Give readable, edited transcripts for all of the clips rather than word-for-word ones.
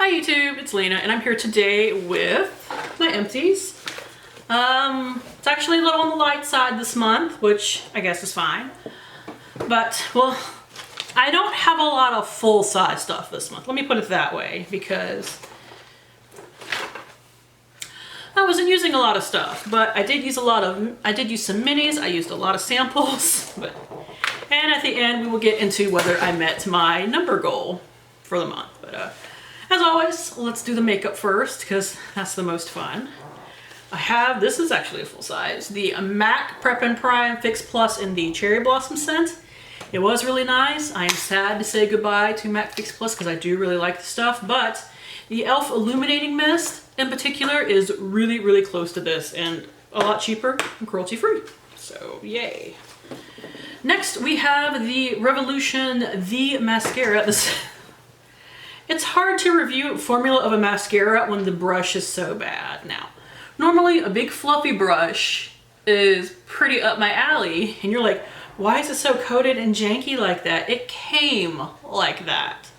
Hi YouTube, it's Lena, and I'm here today with my Empties. It's actually a little on the light side this month, which I guess is fine. But, well, I don't have a lot of full-size stuff this month. Let me put it that way, because I wasn't using a lot of stuff, but I did use some minis. I used a lot of samples, and at the end we will get into whether I met my number goal for the month. But as always, let's do the makeup first, because that's the most fun. This is actually a full size, the MAC Prep and Prime Fix Plus in the Cherry Blossom scent. It was really nice. I am sad to say goodbye to MAC Fix Plus because I do really like the stuff, but the e.l.f. Illuminating Mist in particular is really, really close to this and a lot cheaper and cruelty free. So yay. Next we have the Revolution The Mascara. It's hard to review formula of a mascara when the brush is so bad. Now, normally a big fluffy brush is pretty up my alley, and you're like, why is it so coated and janky like that? It came like that.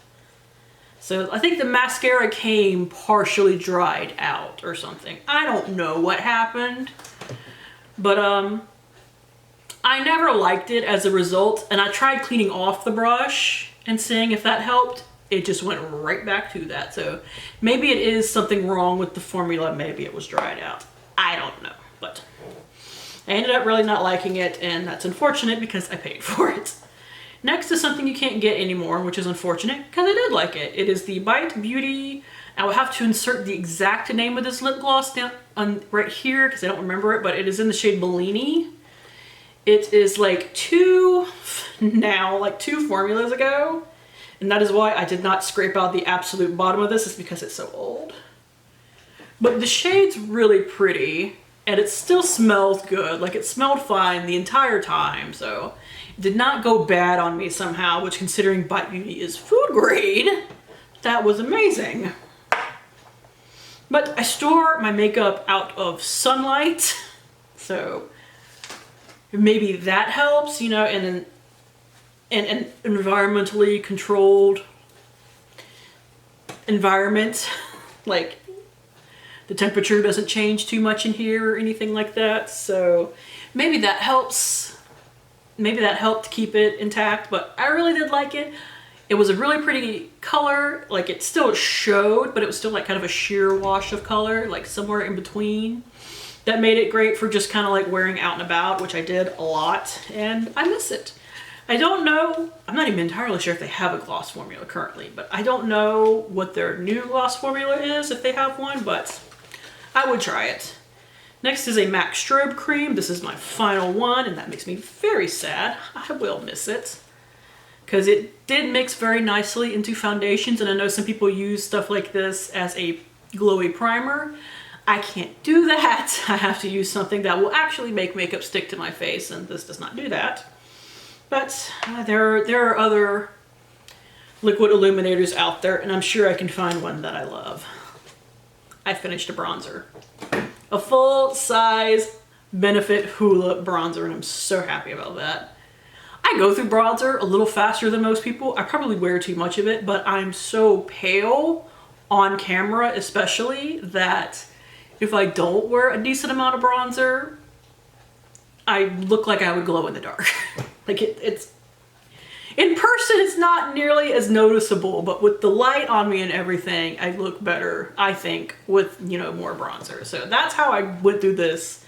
So I think the mascara came partially dried out or something. I don't know what happened, but I never liked it as a result, and I tried cleaning off the brush and seeing if that helped. It just went right back to that. So maybe it is something wrong with the formula. Maybe it was dried out. I don't know, but I ended up really not liking it, and that's unfortunate because I paid for it. Next is something you can't get anymore, which is unfortunate because I did like it. It is the Bite Beauty. I will have to insert the exact name of this lip gloss down right here because I don't remember it, but it is in the shade Bellini. It is like two formulas ago. And that is why I did not scrape out the absolute bottom of this, is because it's so old. But the shade's really pretty, and it still smells good. Like, it smelled fine the entire time, so it did not go bad on me somehow, which, considering Bite Beauty is food grade, that was amazing. But I store my makeup out of sunlight, so maybe that helps, you know, and then an environmentally controlled environment, like the temperature doesn't change too much in here or anything like that, so maybe that helps. Maybe that helped keep it intact, but I really did like it. It was a really pretty color. Like, it still showed, but it was still like kind of a sheer wash of color, like somewhere in between. That made it great for just kind of like wearing out and about, which I did a lot, and I miss it. I don't know, I'm not even entirely sure if they have a gloss formula currently, but I don't know what their new gloss formula is, if they have one, but I would try it. Next is a MAC Strobe Cream. This is my final one, and that makes me very sad. I will miss it, because it did mix very nicely into foundations, and I know some people use stuff like this as a glowy primer. I can't do that. I have to use something that will actually make makeup stick to my face, and this does not do that. But there are other liquid illuminators out there, and I'm sure I can find one that I love. I finished a bronzer. A full-size Benefit Hoola bronzer, and I'm so happy about that. I go through bronzer a little faster than most people. I probably wear too much of it, but I'm so pale on camera especially that if I don't wear a decent amount of bronzer, I look like I would glow in the dark. Like, it's in person, it's not nearly as noticeable, but with the light on me and everything, I look better, I think, with, you know, more bronzer. So that's how I went through this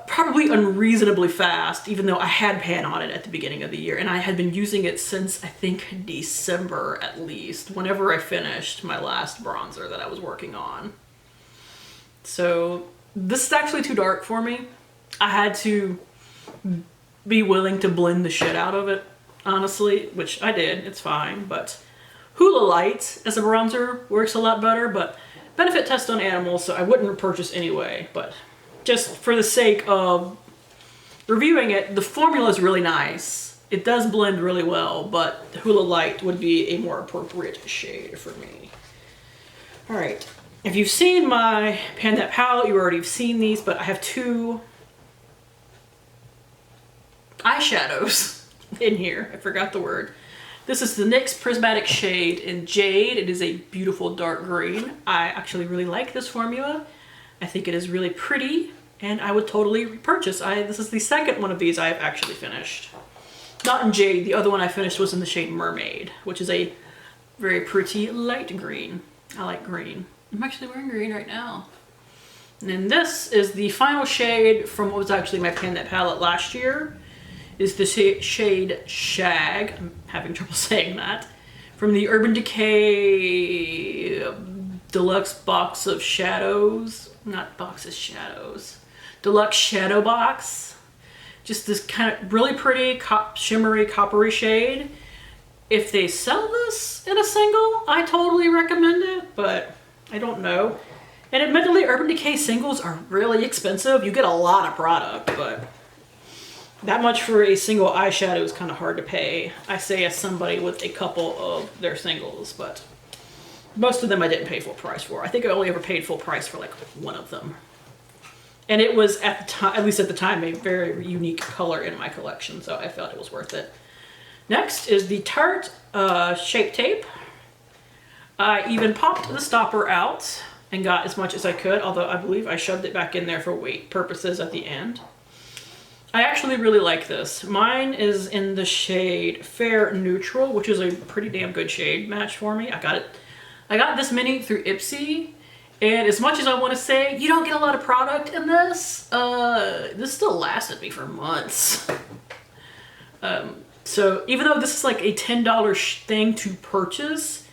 probably unreasonably fast, even though I had pan on it at the beginning of the year, and I had been using it since, I think, December at least, whenever I finished my last bronzer that I was working on. So this is actually too dark for me. I had to be willing to blend the shit out of it, honestly, which I did. It's fine, but Hoola Light as a bronzer works a lot better, but benefit test on animals, so I wouldn't repurchase anyway. But just for the sake of reviewing it, the formula is really nice. It does blend really well, but Hoola Light would be a more appropriate shade for me. All right, if you've seen my Pan That palette, you already have seen these, but I have two eyeshadows in here. I forgot the word. This is the NYX Prismatic shade in Jade. It is a beautiful dark green. I actually really like this formula. I think it is really pretty, and I would totally repurchase. This is the second one of these I have actually finished. Not in Jade, the other one I finished was in the shade Mermaid, which is a very pretty light green. I like green. I'm actually wearing green right now. And then this is the final shade from what was actually my Pan palette last year. Is the shade Shag. I'm having trouble saying that. From the Urban Decay Deluxe Box of Shadows. Not Box of Shadows. Deluxe Shadow Box. Just this kind of really pretty shimmery coppery shade. If they sell this in a single, I totally recommend it, but I don't know. And admittedly, Urban Decay singles are really expensive. You get a lot of product, but that much for a single eyeshadow is kind of hard to pay. I say as somebody with a couple of their singles, but most of them I didn't pay full price for. I think I only ever paid full price for like one of them. And it was at the time, at least at the time, a very unique color in my collection, so I felt it was worth it. Next is the Tarte Shape Tape. I even popped the stopper out and got as much as I could, although I believe I shoved it back in there for weight purposes at the end. I actually really like this. Mine is in the shade Fair Neutral, which is a pretty damn good shade match for me. I got this mini through Ipsy. And as much as I want to say, you don't get a lot of product in this, this still lasted me for months. So even though this is like a $10 thing to purchase,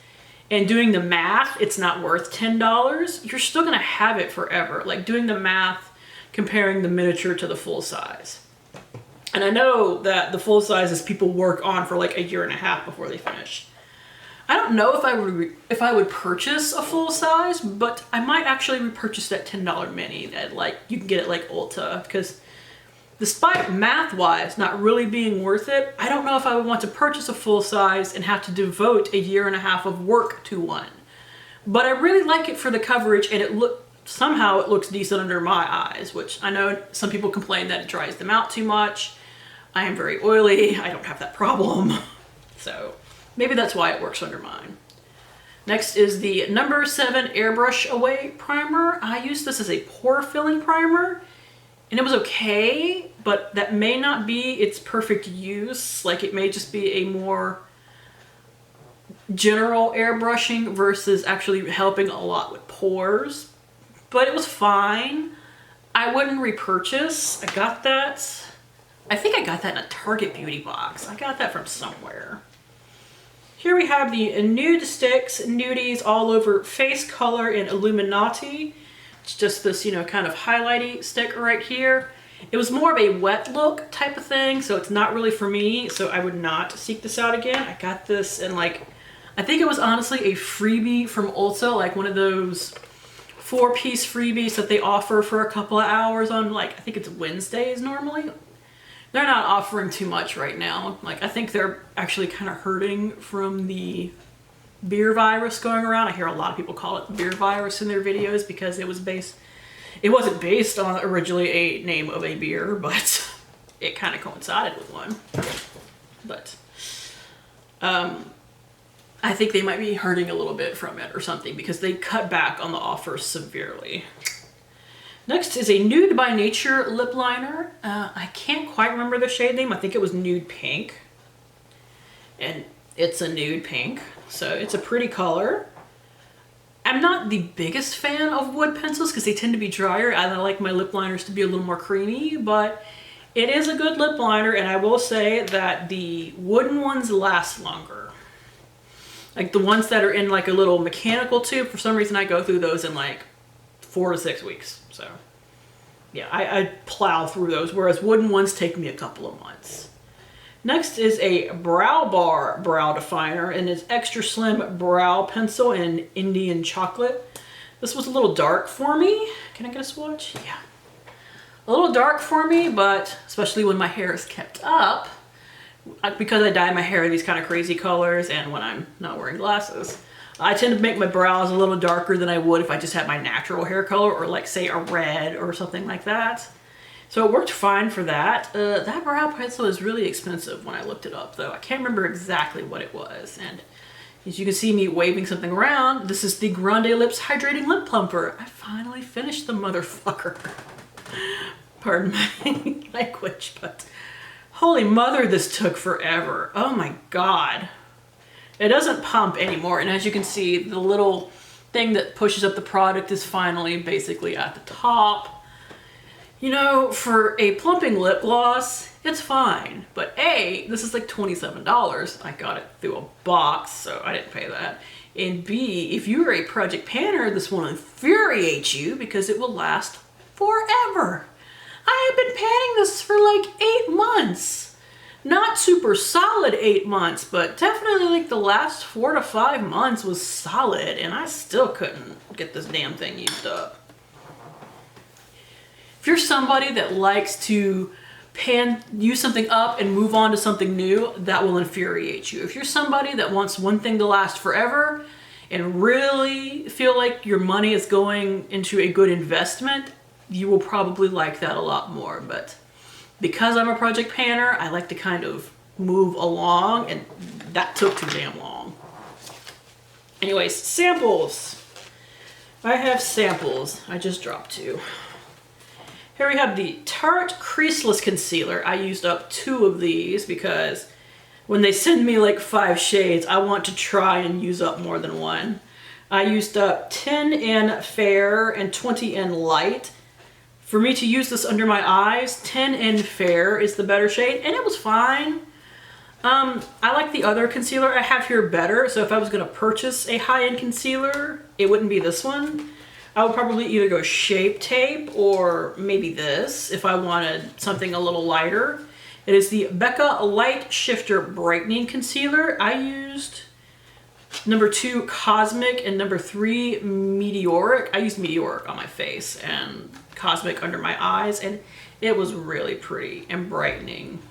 and doing the math, it's not worth $10, you're still going to have it forever. Like doing the math, comparing the miniature to the full size. And I know that the full sizes people work on for like a year and a half before they finish. I don't know if I would purchase a full size, but I might actually repurchase that $10 mini that like you can get it like Ulta, because despite math-wise not really being worth it, I don't know if I would want to purchase a full size and have to devote a year and a half of work to one. But I really like it for the coverage, and somehow it looks decent under my eyes, which I know some people complain that it dries them out too much. I am very oily, I don't have that problem. So maybe that's why it works under mine. Next is the number 7 Airbrush Away Primer. I used this as a pore filling primer, and it was okay, but that may not be its perfect use. Like it may just be a more general airbrushing versus actually helping a lot with pores. But it was fine. I wouldn't repurchase. I got that. I think I got that in a Target beauty box. I got that from somewhere. Here we have the Nude Sticks Nudies All Over Face Color in Illuminati. It's just this, you know, kind of highlighty stick right here. It was more of a wet look type of thing, so it's not really for me, so I would not seek this out again. I got this in like, I think it was honestly a freebie from Ulta, like one of those 4-piece freebies that they offer for a couple of hours on, like, I think it's Wednesdays normally. They're not offering too much right now. Like, I think they're actually kind of hurting from the beer virus going around. I hear a lot of people call it the beer virus in their videos because it wasn't based on originally a name of a beer, but it kind of coincided with one. But I think they might be hurting a little bit from it or something because they cut back on the offers severely. Next is a Nude by Nature lip liner. I can't quite remember the shade name. I think it was Nude Pink. And it's a nude pink, so it's a pretty color. I'm not the biggest fan of wood pencils because they tend to be drier, and I like my lip liners to be a little more creamy, but it is a good lip liner, and I will say that the wooden ones last longer. Like the ones that are in like a little mechanical tube, for some reason I go through those in like 4 to 6 weeks. So yeah, I plow through those, whereas wooden ones take me a couple of months. Next is a Brow Bar brow definer, and it's extra slim brow pencil in Indian chocolate. This was a little dark for me. Can I get a swatch? Yeah. A little dark for me, but especially when my hair is kept up, because I dye my hair these kind of crazy colors and when I'm not wearing glasses, I tend to make my brows a little darker than I would if I just had my natural hair color, or like say a red or something like that. So it worked fine for that. That brow pencil is really expensive when I looked it up though. I can't remember exactly what it was. And as you can see me waving something around, this is the Grande Lips Hydrating Lip Plumper. I finally finished the motherfucker. Pardon my language, but holy mother, this took forever. Oh my God. It doesn't pump anymore. And as you can see, the little thing that pushes up the product is finally basically at the top. You know, for a plumping lip gloss, it's fine. But A, this is like $27. I got it through a box, so I didn't pay that. And B, if you're a project panner, this will infuriate you because it will last forever. I have been panning this for like 8 months. Not super solid 8 months, but definitely like the last 4 to 5 months was solid, and I still couldn't get this damn thing used up. If you're somebody that likes to use something up and move on to something new, that will infuriate you. If you're somebody that wants one thing to last forever and really feel like your money is going into a good investment, you will probably like that a lot more. But because I'm a project panner, I like to kind of move along, and that took too damn long. Anyways, samples. I have samples. I just dropped 2. Here we have the Tarte Creaseless Concealer. I used up 2 of these because when they send me like 5 shades, I want to try and use up more than one. I used up 10 in Fair and 20 in Light. For me to use this under my eyes, 10 in Fair is the better shade, and it was fine. I like the other concealer I have here better, so if I was going to purchase a high-end concealer, it wouldn't be this one. I would probably either go Shape Tape or maybe this if I wanted something a little lighter. It is the Becca Light Shifter Brightening Concealer. I used number 2 Cosmic and number 3 Meteoric. I used Meteoric on my face and Cosmic under my eyes, and it was really pretty and brightening.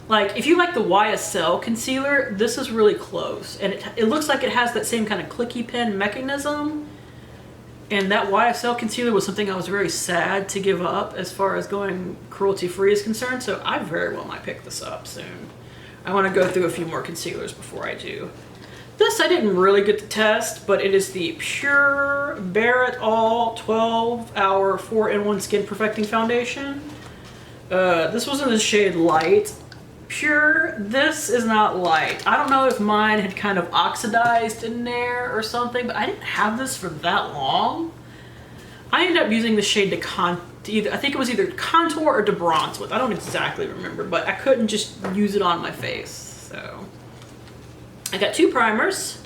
Like, if you like the YSL concealer, this is really close, and it looks like it has that same kind of clicky pen mechanism. And that YSL concealer was something I was very sad to give up as far as going cruelty-free is concerned, so I very well might pick this up soon. I want to go through a few more concealers before I do. This I didn't really get to test, but it is the Pure Bare It All 12-Hour 4-in-1 Skin Perfecting Foundation. This was in the shade Light. Pure, this is not light. I don't know if mine had kind of oxidized in there or something, but I didn't have this for that long. I ended up using the shade I think it was either contour or to bronze with. I don't exactly remember, but I couldn't just use it on my face. So I got 2 primers.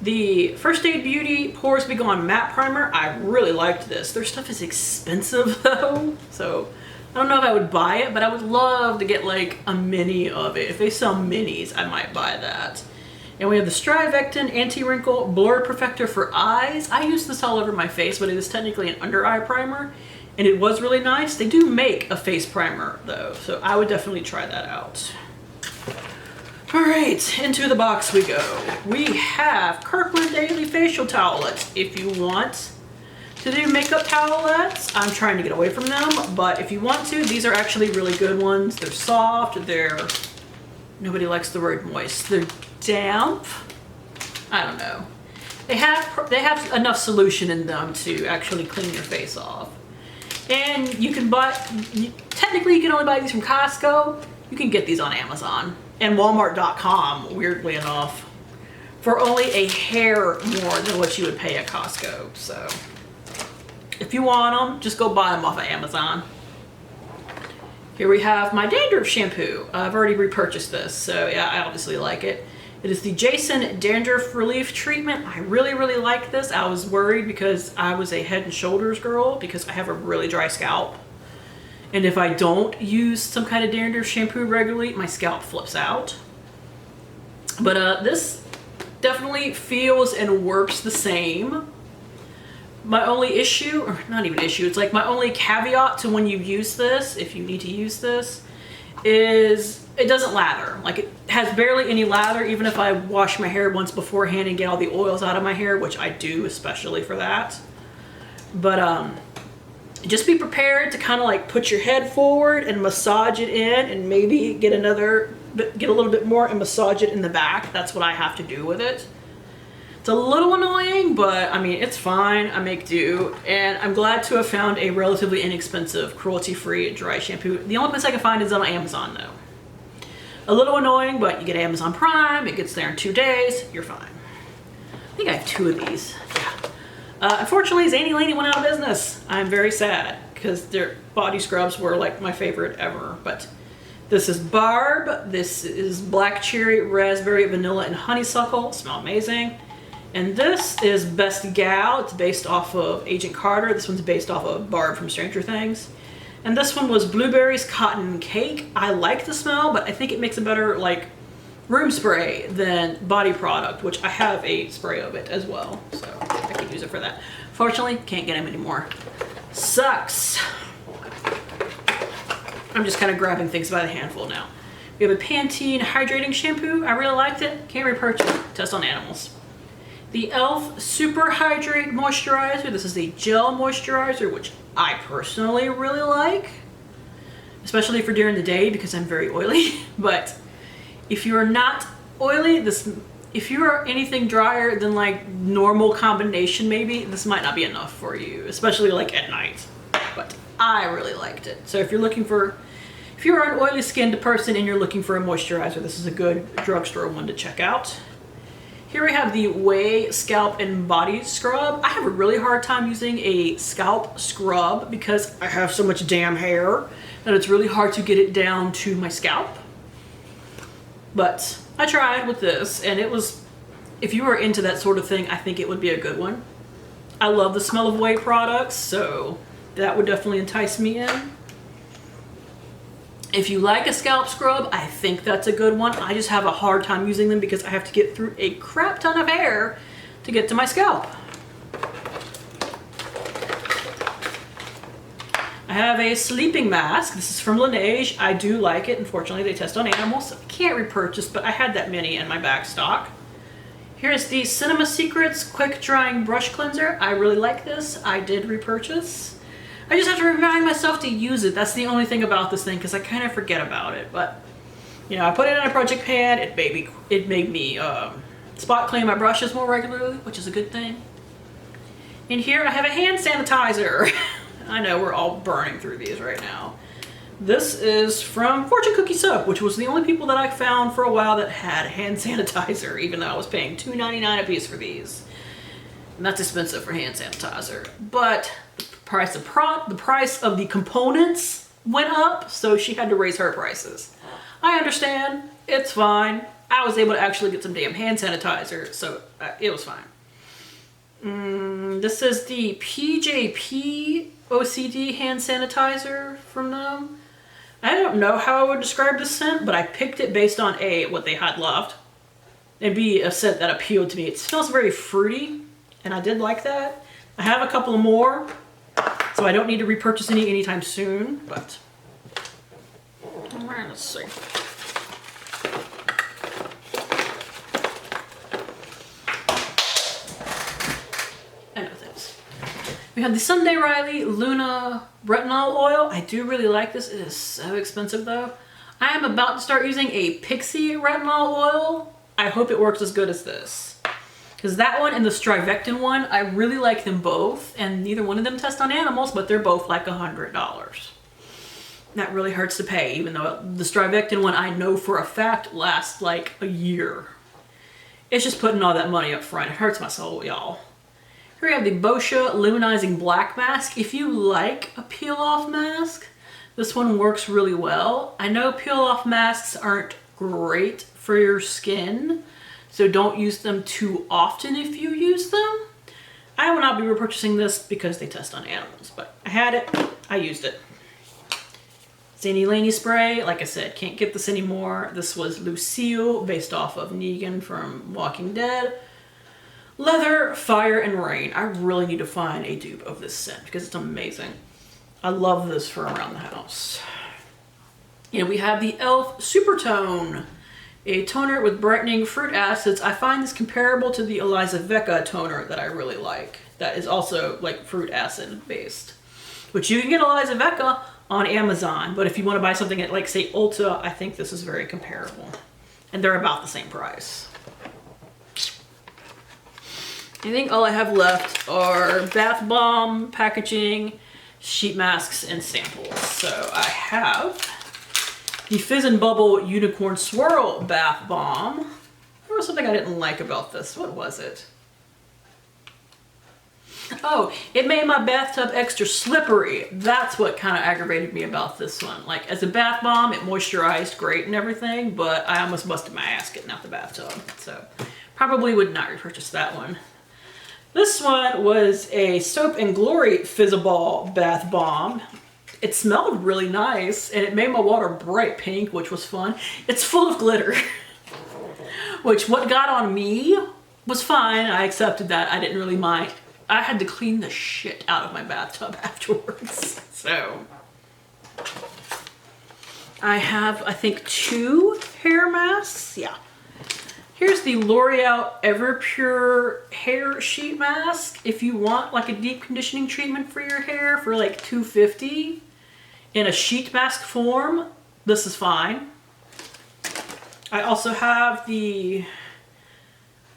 The First Aid Beauty Pores Be Gone Matte Primer. I really liked this. Their stuff is expensive though, so I don't know if I would buy it, but I would love to get like a mini of it. If they sell minis, I might buy that. And we have the Trifecta Anti-Wrinkle Blur Perfector for Eyes. I use this all over my face, but it is technically an under eye primer, and it was really nice. They do make a face primer though, so I would definitely try that out. All right, into the box we go. We have Kirkland Daily Facial Towelettes. If you want to do makeup towelettes, I'm trying to get away from them, but if you want to, these are actually really good ones. They're soft, nobody likes the word moist. They're damp. I don't know. They have enough solution in them to actually clean your face off. And you can technically you can only buy these from Costco. You can get these on Amazon and Walmart.com, weirdly enough, for only a hair more than what you would pay at Costco, so if you want them, just go buy them off of Amazon. Here we have my dandruff shampoo. I've already repurchased this, so yeah, I obviously like it. It is the Jason Dandruff Relief Treatment. I really, really like this. I was worried because I was a Head and Shoulders girl because I have a really dry scalp. And if I don't use some kind of dandruff shampoo regularly, my scalp flips out. But this definitely feels and works the same. My only issue, or not even issue, it's like my only caveat to when you use this, if you need to use this, is it doesn't lather. Like, it has barely any lather, even if I wash my hair once beforehand and get all the oils out of my hair, which I do, especially for that. But just be prepared to kind of like put your head forward and massage it in, and maybe get a little bit more and massage it in the back. That's what I have to do with it. It's a little annoying, but I mean, it's fine. I make do, and I'm glad to have found a relatively inexpensive, cruelty-free dry shampoo. The only place I can find is on Amazon though. A little annoying, but you get Amazon Prime, it gets there in 2 days, you're fine. I think I have 2 of these, yeah. Unfortunately, Zany Laney went out of business. I'm very sad, because their body scrubs were like my favorite ever, but this is Barb, this is Black Cherry, Raspberry, Vanilla, and Honeysuckle, smell amazing. And this is Best Gal, it's based off of Agent Carter, this one's based off of Barb from Stranger Things. And this one was Blueberries Cotton Cake. I like the smell, but I think it makes a better like room spray than body product, which I have a spray of it as well, so I could use it for that. Fortunately, can't get them anymore. Sucks. I'm just kind of grabbing things by the handful now. We have a Pantene Hydrating Shampoo. I really liked it. Can't repurchase it. Test on animals. The e.l.f. Super Hydrate Moisturizer. This is a gel moisturizer, which I personally really like, especially for during the day because I'm very oily. But if you're not oily, if you are anything drier than like normal combination, maybe this might not be enough for you, especially like at night. But I really liked it. So if you're an oily skinned person and you're looking for a moisturizer, this is a good drugstore one to check out. Here we have the Way Scalp and Body Scrub. I have a really hard time using a scalp scrub because I have so much damn hair that it's really hard to get it down to my scalp. But I tried with this, and it was, if you are into that sort of thing, I think it would be a good one. I love the smell of Way products, so that would definitely entice me in. If you like a scalp scrub, I think that's a good one. I just have a hard time using them because I have to get through a crap ton of hair to get to my scalp. I have a sleeping mask. This is from Laneige. I do like it. Unfortunately, they test on animals, so I can't repurchase, but I had that many in my back stock. Here's the Cinema Secrets Quick Drying Brush Cleanser. I really like this. I did repurchase. I just have to remind myself to use it. That's the only thing about this thing, because I kind of forget about it. But, you know, I put it in a project pan. It made me spot clean my brushes more regularly, which is a good thing. In here, I have a hand sanitizer. I know we're all burning through these right now. This is from Fortune Cookie Soap, which was the only people that I found for a while that had hand sanitizer, even though I was paying $2.99 a piece for these. And that's expensive for hand sanitizer. But the price of the components went up, so she had to raise her prices. I understand, it's fine. I was able to actually get some damn hand sanitizer, so it was fine. This is the Pjp Ocd Hand Sanitizer from them. I don't know how I would describe this scent, but I picked it based on A, what they had left, and B, a scent that appealed to me. It smells very fruity, and I did like that. I have a couple more, so I don't need to repurchase any anytime soon, but let's see. I know this. We have the Sunday Riley Luna Retinol Oil. I do really like this. It is so expensive though. I am about to start using a Pixie Retinol Oil. I hope it works as good as this. Because that one and the Trifecta one, I really like them both, and neither one of them test on animals, but they're both like $100. That really hurts to pay, even though the Trifecta one I know for a fact lasts like a year. It's just putting all that money up front. It hurts my soul, y'all. Here we have the Boscia Luminizing Black Mask. If you like a peel-off mask, this one works really well. I know peel-off masks aren't great for your skin, so don't use them too often if you use them. I will not be repurchasing this because they test on animals, but I had it, I used it. Zany Laney spray, like I said, can't get this anymore. This was Lucille, based off of Negan from Walking Dead. Leather, Fire, and Rain. I really need to find a dupe of this scent because it's amazing. I love this for around the house. And we have the e.l.f. Supertone, a toner with brightening fruit acids. I find this comparable to the Eliza Becca toner that I really like. That is also like fruit acid based. which you can get Eliza Becca on Amazon. But if you want to buy something at, like, say, Ulta, I think this is very comparable. And they're about the same price. I think all I have left are bath bomb, packaging, sheet masks, and samples. So I have the Fizz and Bubble Unicorn Swirl Bath Bomb. There was something I didn't like about this. What was it? Oh, it made my bathtub extra slippery. That's what kind of aggravated me about this one. Like, as a bath bomb, it moisturized great and everything, but I almost busted my ass getting out the bathtub. So, probably would not repurchase that one. This one was a Soap and Glory Fizzle Bath Bomb. It smelled really nice, and it made my water bright pink, which was fun. It's full of glitter, which what got on me was fine. I accepted that. I didn't really mind. I had to clean the shit out of my bathtub afterwards. So I have, I think, 2 hair masks. Yeah. Here's the L'Oreal Everpure hair sheet mask. If you want like a deep conditioning treatment for your hair for like $2.50 in a sheet mask form, this is fine. I also have the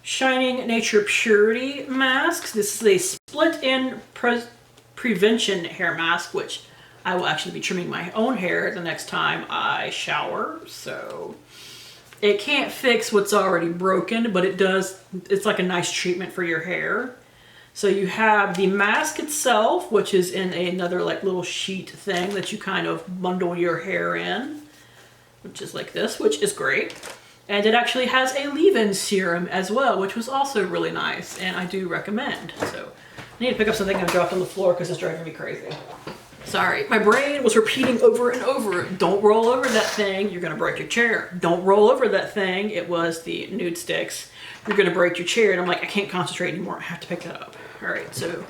Shining Nature Purity masks. This is a split-in prevention hair mask, which I will actually be trimming my own hair the next time I shower. So it can't fix what's already broken, but it does. It's like a nice treatment for your hair. So you have the mask itself, which is in another like little sheet thing that you kind of bundle your hair in, which is like this, which is great. And it actually has a leave-in serum as well, which was also really nice, and I do recommend. So I need to pick up something I dropped on the floor because it's driving me crazy. Sorry, my brain was repeating over and over, don't roll over that thing, you're gonna break your chair. Don't roll over that thing. It was the nude sticks. You're gonna break your chair. And I'm like, I can't concentrate anymore. I have to pick that up. All right, so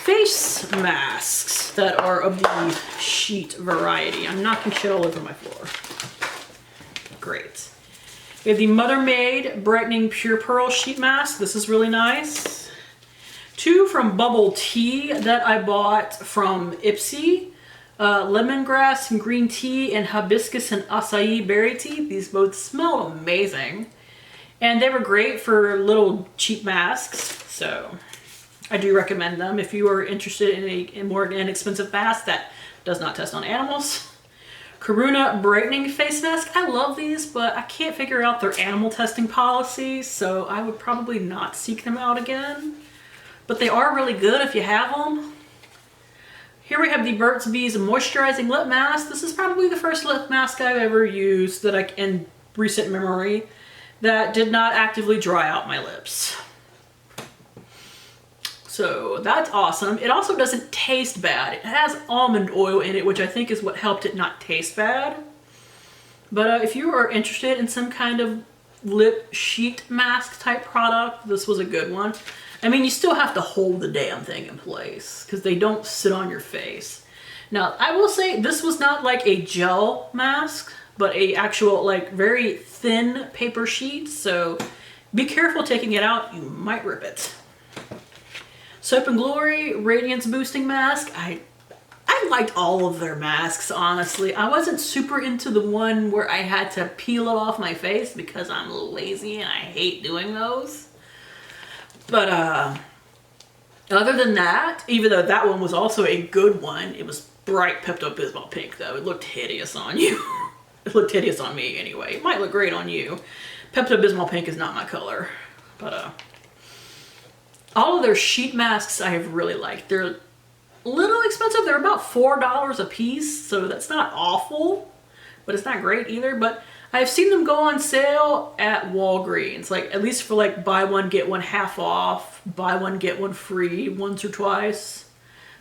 face masks that are of the sheet variety. I'm knocking shit all over my floor. Great. We have the Mother Made Brightening Pure Pearl Sheet Mask. This is really nice. 2 from Bubble Tea that I bought from Ipsy. Lemongrass and green tea and hibiscus and acai berry tea. These both smell amazing. And they were great for little cheap masks. So I do recommend them if you are interested in a more inexpensive mask that does not test on animals. Karuna Brightening Face Mask. I love these, but I can't figure out their animal testing policy, so I would probably not seek them out again. But they are really good if you have them. Here we have the Burt's Bees Moisturizing Lip Mask. This is probably the first lip mask I've ever used that in recent memory that did not actively dry out my lips. So that's awesome. It also doesn't taste bad. It has almond oil in it, which I think is what helped it not taste bad. But if you are interested in some kind of lip sheet mask type product, this was a good one. I mean, you still have to hold the damn thing in place because they don't sit on your face. Now, I will say this was not like a gel mask, but a actual like very thin paper sheet. So be careful taking it out. You might rip it. Soap and Glory Radiance Boosting Mask. I liked all of their masks, honestly. I wasn't super into the one where I had to peel it off my face because I'm lazy and I hate doing those. But other than that, even though that one was also a good one, it was bright Pepto-Bismol pink though. It looked hideous on you. It looked hideous on me anyway. It might look great on you. Pepto-Bismol pink is not my color. But all of their sheet masks I have really liked. They're a little expensive. They're about $4 a piece, so that's not awful, but it's not great either. But I've seen them go on sale at Walgreens, like at least for like buy one, get one half off, buy one, get one free once or twice.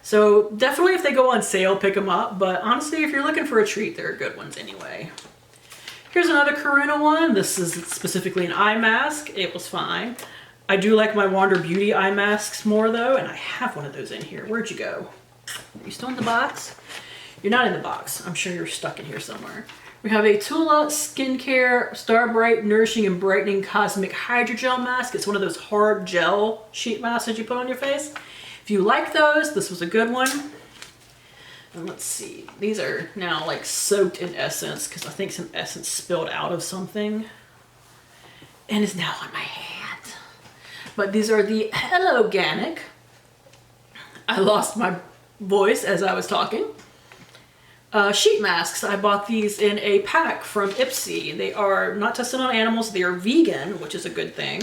So definitely if they go on sale, pick them up. But honestly, if you're looking for a treat, they're good ones anyway. Here's another Karuna one. This is specifically an eye mask. It was fine. I do like my Wander Beauty eye masks more though, and I have one of those in here. Where'd you go? Are you still in the box? You're not in the box. I'm sure you're stuck in here somewhere. We have a Tula Skincare Star Bright Nourishing and Brightening Cosmic Hydrogel Mask. It's one of those hard gel sheet masks that you put on your face. If you like those, this was a good one. And let's see, these are now like soaked in essence because I think some essence spilled out of something and is now on my hand. But these are the Hello Organic. I lost my voice as I was talking. Sheet masks. I bought these in a pack from Ipsy. They are not tested on animals. They are vegan, which is a good thing.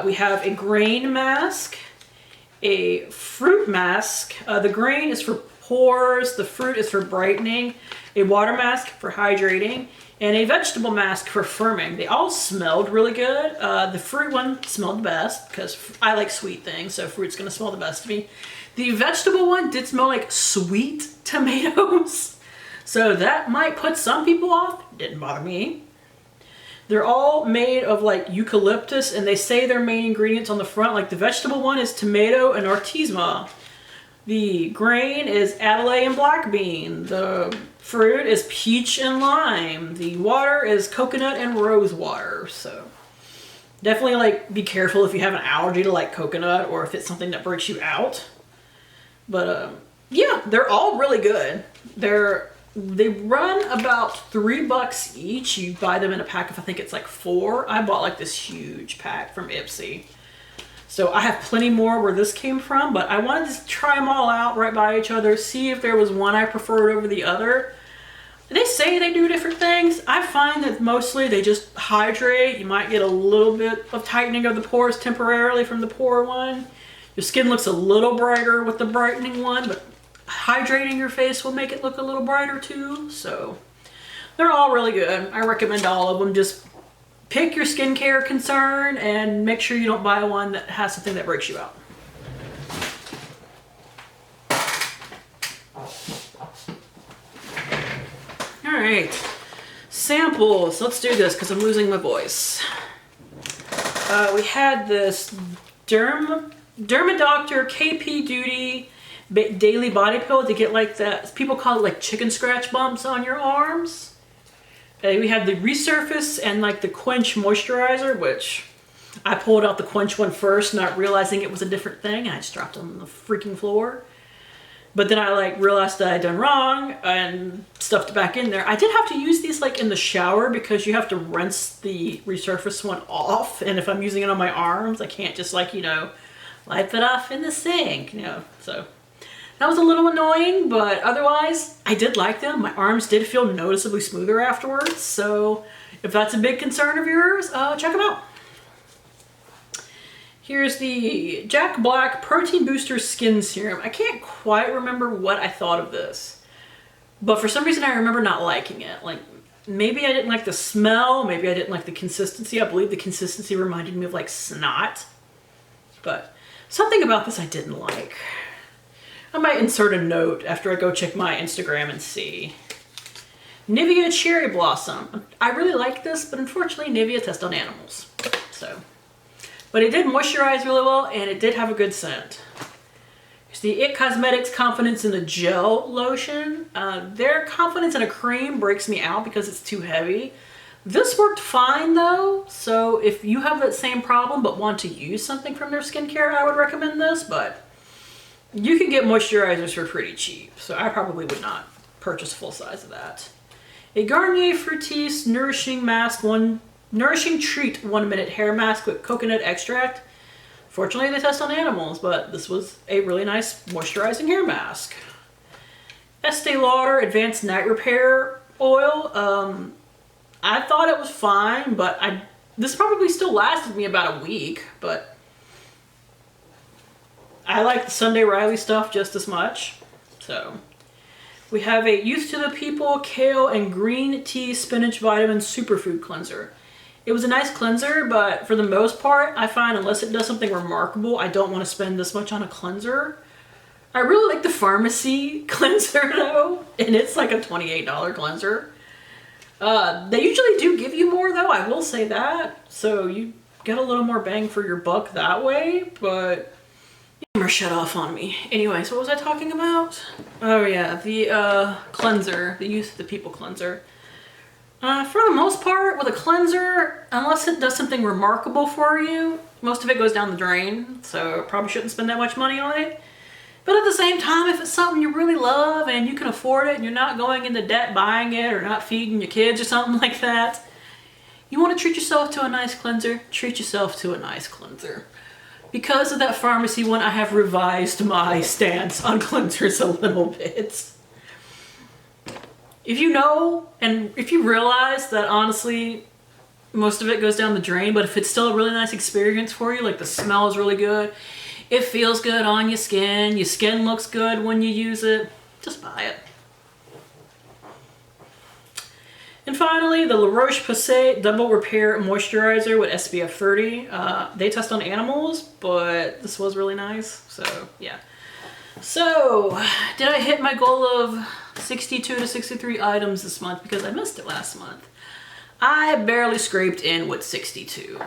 We have a grain mask, a fruit mask. The grain is for pores, the fruit is for brightening, a water mask for hydrating, and a vegetable mask for firming. They all smelled really good. The fruit one smelled the best because I like sweet things, so fruit's gonna smell the best to me. The vegetable one did smell like sweet tomatoes, so that might put some people off. Didn't bother me. They're all made of like eucalyptus, and they say their main ingredients on the front. Like the vegetable one is tomato and artemisia. The grain is Adelaide and black bean. The fruit is peach and lime. The water is coconut and rose water. So definitely like be careful if you have an allergy to like coconut or if it's something that breaks you out. But yeah, they're all really good. They run about $3 each. You buy them in a pack of, I think it's like 4. I bought like this huge pack from Ipsy. So I have plenty more where this came from, but I wanted to try them all out right by each other, see if there was one I preferred over the other. They say they do different things. I find that mostly they just hydrate. You might get a little bit of tightening of the pores temporarily from the pore one. Your skin looks a little brighter with the brightening one, but hydrating your face will make it look a little brighter too. So they're all really good. I recommend all of them. Just pick your skincare concern and make sure you don't buy one that has something that breaks you out. All right, samples. Let's do this because I'm losing my voice. We had this Dermadoctor KP Duty Daily Body Pill to get like that. People call it like chicken scratch bumps on your arms. We had the Resurface and like the Quench Moisturizer, which I pulled out the Quench one first, not realizing it was a different thing. I just dropped it on the freaking floor. But then I like realized that I'd done wrong and stuffed it back in there. I did have to use these like in the shower because you have to rinse the Resurface one off. And if I'm using it on my arms, I can't just like, you know, wipe it off in the sink, you know, so. That was a little annoying, but otherwise, I did like them. My arms did feel noticeably smoother afterwards, so if that's a big concern of yours, check them out. Here's the Jack Black Protein Booster Skin Serum. I can't quite remember what I thought of this, but for some reason I remember not liking it. Like, maybe I didn't like the smell, maybe I didn't like the consistency. I believe the consistency reminded me of like snot, but something about this I didn't like. I might insert a note after I go check my Instagram and see. Nivea Cherry Blossom. I really like this, but unfortunately Nivea tests on animals. So, but it did moisturize really well and it did have a good scent. Here's the IT Cosmetics Confidence in the Gel Lotion. Their Confidence in a Cream breaks me out because it's too heavy. This worked fine though, so if you have that same problem but want to use something from their skincare, I would recommend this, but you can get moisturizers for pretty cheap, so I probably would not purchase full size of that. A Garnier Fructis Nourishing Treat 1 Minute Hair Mask with coconut extract. Fortunately, they test on animals, but this was a really nice moisturizing hair mask. Estee Lauder Advanced Night Repair Oil. I thought it was fine, but this probably still lasted me about a week, but I like the Sunday Riley stuff just as much. So we have a Youth to the People Kale and Green Tea Spinach Vitamin Superfood Cleanser. It was a nice cleanser, but for the most part, I find unless it does something remarkable, I don't want to spend this much on a cleanser. I really like the pharmacy cleanser though, and it's like a $28 cleanser. They usually do give you more though, I will say that. So you get a little more bang for your buck that way, but camera shut off on me. Anyways, what was I talking about? Oh yeah, the cleanser, the Youth of the People cleanser. For the most part, with a cleanser, unless it does something remarkable for you, most of it goes down the drain, so probably shouldn't spend that much money on it. But at the same time, if it's something you really love and you can afford it and you're not going into debt buying it or not feeding your kids or something like that, you want to treat yourself to a nice cleanser, treat yourself to a nice cleanser. Because of that pharmacy one, I have revised my stance on cleansers a little bit. If you know, and if you realize that honestly, most of it goes down the drain, but if it's still a really nice experience for you, like the smell is really good, it feels good on your skin looks good when you use it, just buy it. And finally, the Roche-Posay Double Repair Moisturizer with SPF 30. They test on animals, but this was really nice, so yeah. So, did I hit my goal of 62 to 63 items this month? Because I missed it last month. I barely scraped in with 62.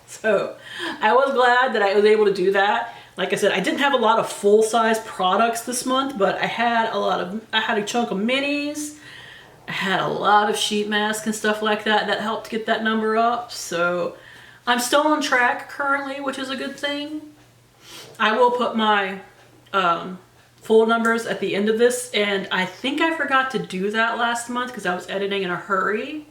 So, I was glad that I was able to do that. Like I said, I didn't have a lot of full-size products this month, but I had a chunk of minis. I had a lot of sheet masks and stuff like that that helped get that number up. So, I'm still on track currently, which is a good thing. I will put my full numbers at the end of this, and I think I forgot to do that last month because I was editing in a hurry.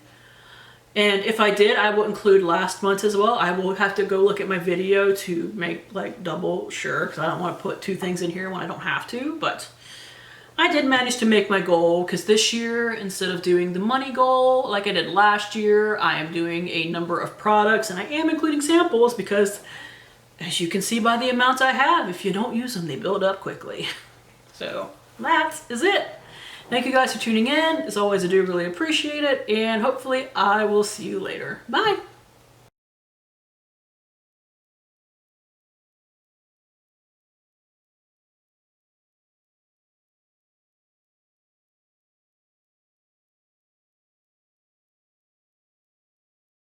And if I did, I will include last month as well. I will have to go look at my video to make like double sure, because I don't want to put two things in here when I don't have to, but I did manage to make my goal, because this year, instead of doing the money goal like I did last year, I am doing a number of products, and I am including samples because, as you can see by the amounts I have, if you don't use them, they build up quickly. So that is it. Thank you guys for tuning in. As always, I do really appreciate it, and hopefully I will see you later. Bye!